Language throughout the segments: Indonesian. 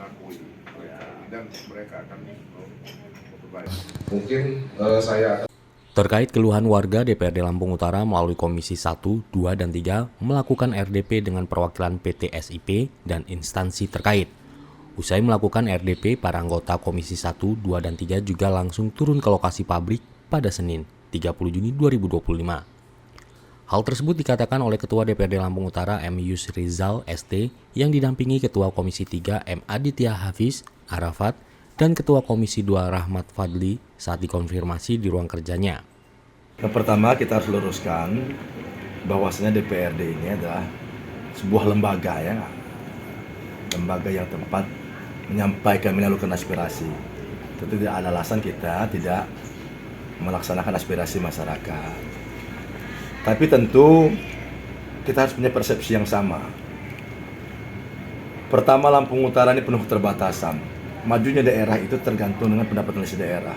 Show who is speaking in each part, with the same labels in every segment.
Speaker 1: mengakui dan mereka akan memperbaiki.
Speaker 2: Mungkin saya
Speaker 3: Terkait keluhan warga, DPRD Lampung Utara melalui Komisi 1, 2, dan 3 melakukan RDP dengan perwakilan PT SIP dan instansi terkait. Usai melakukan RDP, para anggota Komisi 1, 2, dan 3 juga langsung turun ke lokasi pabrik pada Senin, 30 Juni 2025. Hal tersebut dikatakan oleh Ketua DPRD Lampung Utara M. Yusrizal ST yang didampingi Ketua Komisi 3 M. Aditya Hafiz Arafat dan Ketua Komisi 2 Rahmat Fadli saat dikonfirmasi di ruang kerjanya.
Speaker 4: Yang pertama kita harus luruskan bahwasanya DPRD ini adalah sebuah lembaga lembaga yang tempat menyampaikan, menyalurkan aspirasi. Tentu tidak ada alasan kita tidak melaksanakan aspirasi masyarakat. Tapi tentu kita harus punya persepsi yang sama. Pertama, Lampung Utara ini penuh keterbatasan. Majunya daerah itu tergantung dengan pendapatan si daerah.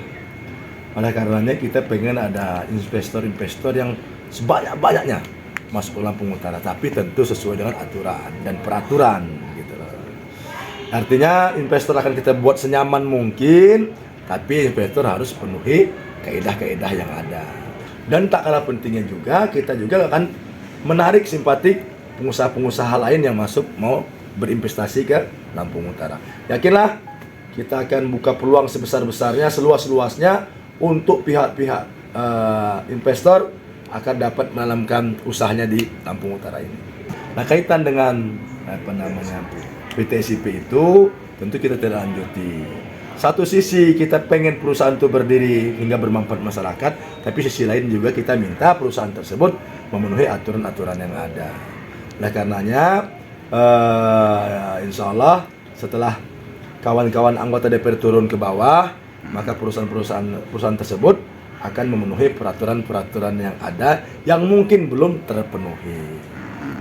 Speaker 4: Oleh karenanya kita pengen ada investor-investor yang sebanyak-banyaknya masuk ke Lampung Utara, tapi tentu sesuai dengan aturan dan peraturan gitu loh. Artinya investor akan kita buat senyaman mungkin, tapi investor harus penuhi kaidah-kaidah yang ada. Dan tak kalah pentingnya juga, kita juga akan menarik simpatik pengusaha-pengusaha lain yang masuk mau berinvestasi ke Lampung Utara. Yakinlah kita akan buka peluang sebesar-besarnya, seluas-luasnya untuk pihak-pihak investor akan dapat menanamkan usahanya di Lampung Utara ini. Nah, kaitan dengan PT SIP itu tentu kita tidak lanjuti. Satu sisi kita pengen perusahaan itu berdiri hingga bermanfaat masyarakat, tapi sisi lain juga kita minta perusahaan tersebut memenuhi aturan-aturan yang ada. Oleh karenanya, insya Allah setelah kawan-kawan anggota DPR turun ke bawah, maka perusahaan tersebut akan memenuhi peraturan-peraturan yang ada yang mungkin belum terpenuhi.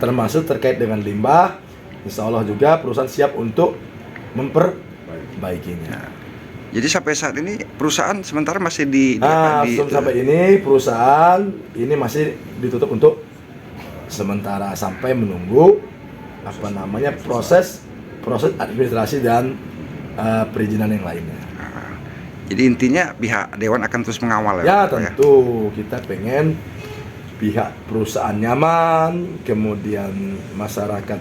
Speaker 4: Termasuk terkait dengan limbah, insya Allah juga perusahaan siap untuk memperbaikinya.
Speaker 5: Jadi sampai saat ini perusahaan sementara masih
Speaker 4: sampai ini perusahaan ini masih ditutup untuk sementara sampai menunggu proses administrasi dan perizinan yang lainnya.
Speaker 5: Jadi intinya pihak Dewan akan terus mengawal
Speaker 4: ya tentu kita pengen pihak perusahaan nyaman, kemudian masyarakat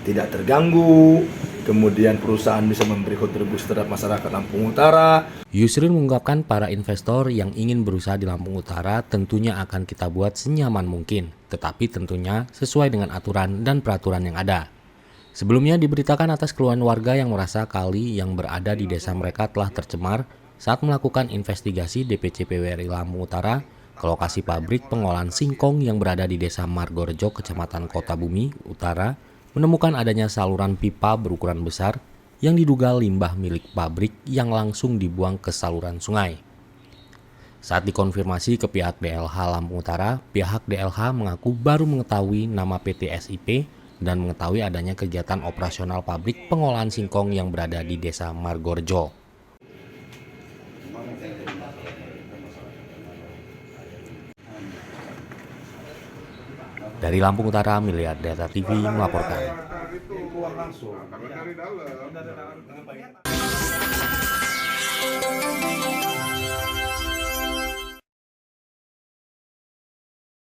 Speaker 4: tidak terganggu, kemudian perusahaan bisa memberi kontribusi terhadap masyarakat Lampung Utara.
Speaker 3: Yusril mengungkapkan para investor yang ingin berusaha di Lampung Utara tentunya akan kita buat senyaman mungkin, tetapi tentunya sesuai dengan aturan dan peraturan yang ada. Sebelumnya diberitakan atas keluhan warga yang merasa kali yang berada di desa mereka telah tercemar saat melakukan investigasi DPC PWRI Lampung Utara ke lokasi pabrik pengolahan singkong yang berada di Desa Margorejo, Kecamatan Kota Bumi Utara, menemukan adanya saluran pipa berukuran besar yang diduga limbah milik pabrik yang langsung dibuang ke saluran sungai. Saat dikonfirmasi ke pihak DLH Lampung Utara, pihak DLH mengaku baru mengetahui nama PT SIP dan mengetahui adanya kegiatan operasional pabrik pengolahan singkong yang berada di Desa Margorejo. Dari Lampung Utara, Miliar Data TV melaporkan.
Speaker 1: Itu keluar langsung, karena dari dalam.